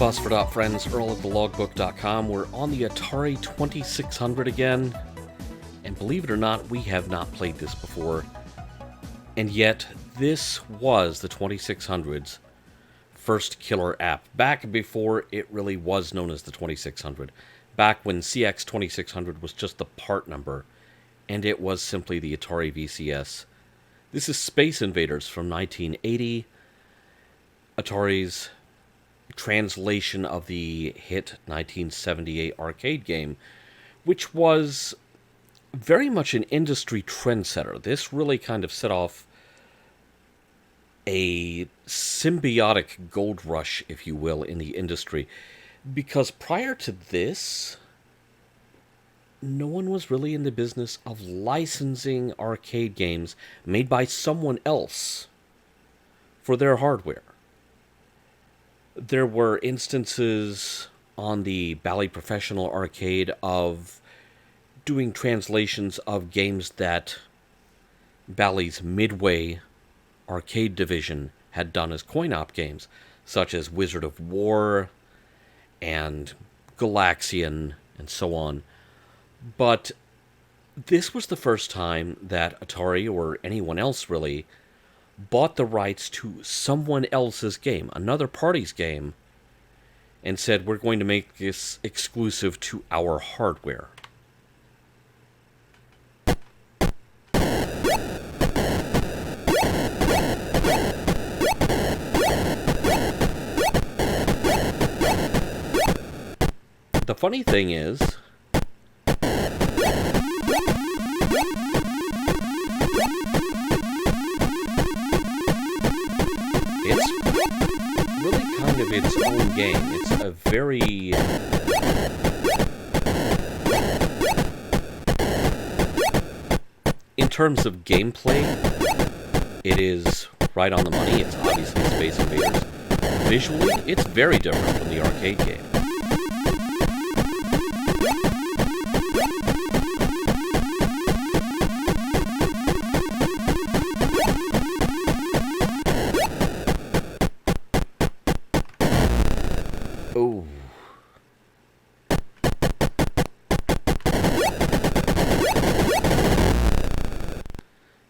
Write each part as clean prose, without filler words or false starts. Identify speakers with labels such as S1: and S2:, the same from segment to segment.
S1: Phosphor Dot friends, Earl at thelogbook.com. We're on the Atari 2600 again, and believe it or not, we have not played this before. And yet, this was the 2600's first killer app, back before it really was known as the 2600, back when CX 2600 was just the part number, and it was simply the Atari VCS. This is Space Invaders from 1980, Atari's translation of the hit 1978 arcade game, which was very much an industry trendsetter. This really kind of set off a symbiotic gold rush, if you will, in the industry. Because prior to this, no one was really in the business of licensing arcade games made by someone else for their hardware. There were instances on the Bally Professional Arcade of doing translations of games that Bally's Midway arcade division had done as coin-op games, such as Wizard of War and Galaxian and so on. But this was the first time that Atari, or anyone else really, bought the rights to someone else's game, another party's game, and said, we're going to make this exclusive to our hardware. The funny thing is, it's really kind of its own game. It's a very in terms of gameplay, it is right on the money. It's obviously Space Invaders. Visually, it's very different from the arcade game. Oh.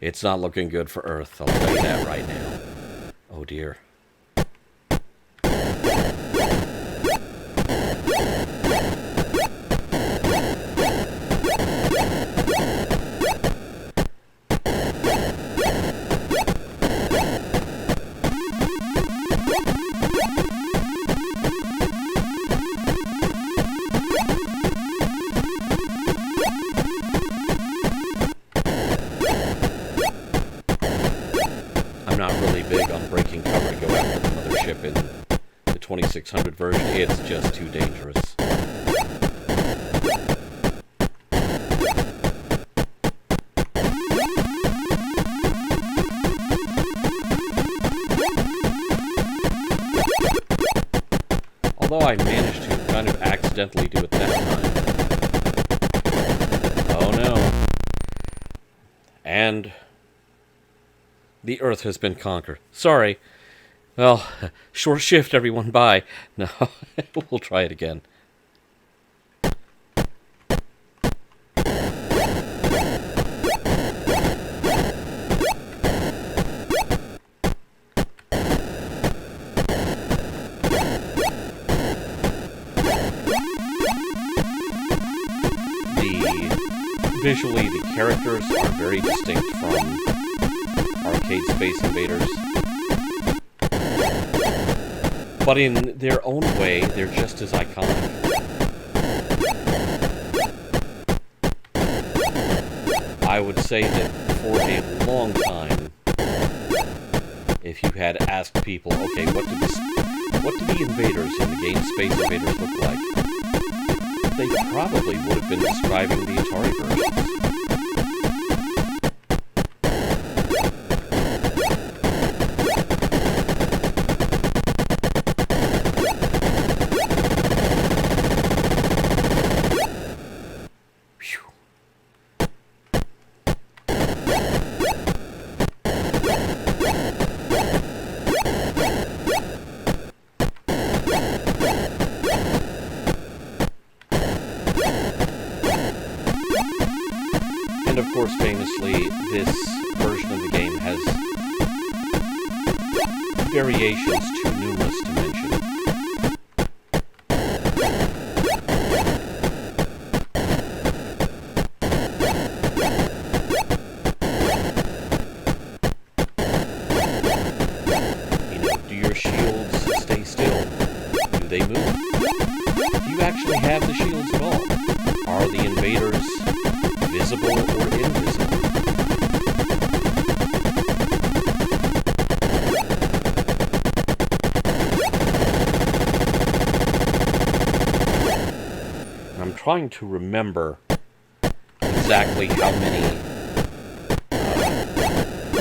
S1: It's not looking good for Earth, I'll tell you that right now. Oh dear. Not really big on breaking cover to go after the mothership in the 2600 version. It's just too dangerous. Although I managed to kind of accidentally do it that time. Oh no. And the Earth has been conquered. Sorry. Well, short shift, everyone. Bye. No, we'll try it again. Visually, the characters are very distinct from arcade Space Invaders, but in their own way, they're just as iconic. I would say that for a long time, if you had asked people, okay, what do the invaders in the game Space Invaders look like? They probably would have been describing the Atari versions. of course, famously, this version of the game has variations too numerous to mention. Do your shields stay still? Do they move? Do you actually have the shields at all? Are the invaders visible or invisible? I'm trying to remember exactly how many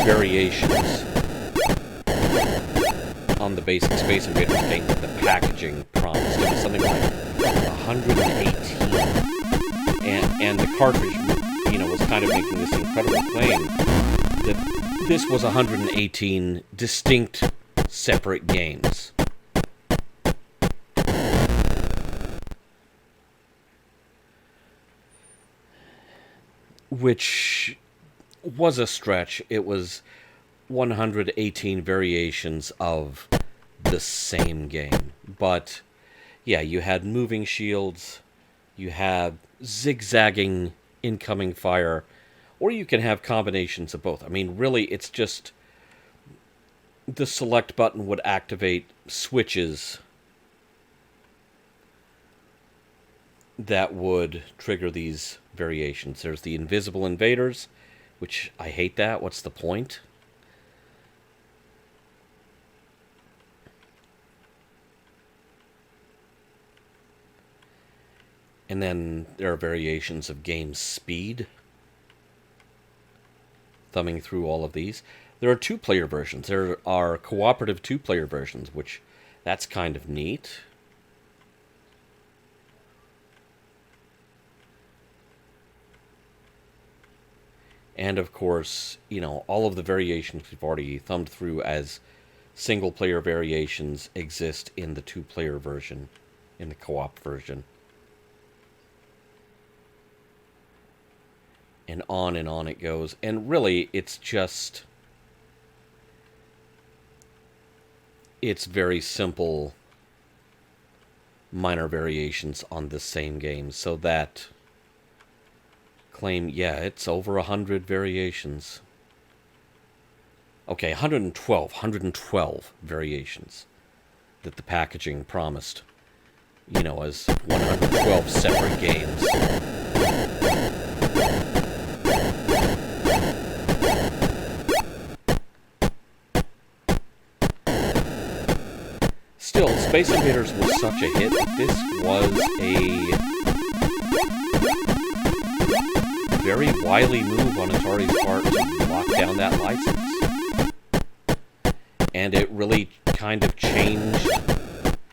S1: variations on the basic Space Invaders game that the packaging promised. It was something like 118. And the cartridge, was kind of making this incredible claim that this was 118 distinct, separate games. Which was a stretch. It was 118 variations of the same game. But, yeah, you had moving shields, you had zigzagging incoming fire, or you can have combinations of both. I mean, really, it's just the select button would activate switches that would trigger these variations. There's the invisible invaders, which I hate that. What's the point? And then there are variations of game speed. Thumbing through all of these. There are two-player versions. There are cooperative two-player versions, which that's kind of neat. And of course, all of the variations we've already thumbed through as single-player variations exist in the two-player version, in the co-op version. And on it goes. And really, it's very simple minor variations on the same game. So that claim, yeah, it's over 100 variations. Okay, 112 variations that the packaging promised, as 112 separate games. Still, Space Invaders was such a hit that this was a very wily move on Atari's part to lock down that license. And it really kind of changed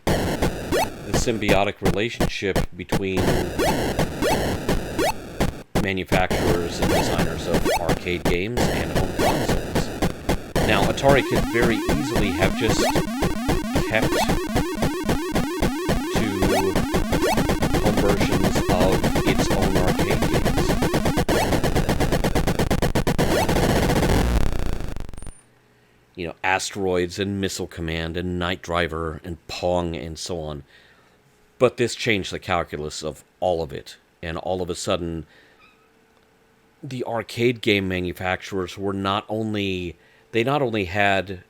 S1: the symbiotic relationship between manufacturers and designers of arcade games and home consoles. Now, Atari could very easily have just kept to home versions of its own arcade games. Asteroids and Missile Command and Night Driver and Pong and so on. But this changed the calculus of all of it. And all of a sudden, the arcade game manufacturers were not only had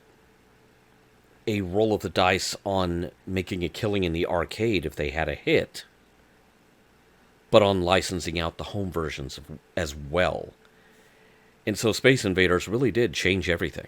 S1: a roll of the dice on making a killing in the arcade if they had a hit, but on licensing out the home versions as well. And so Space Invaders really did change everything.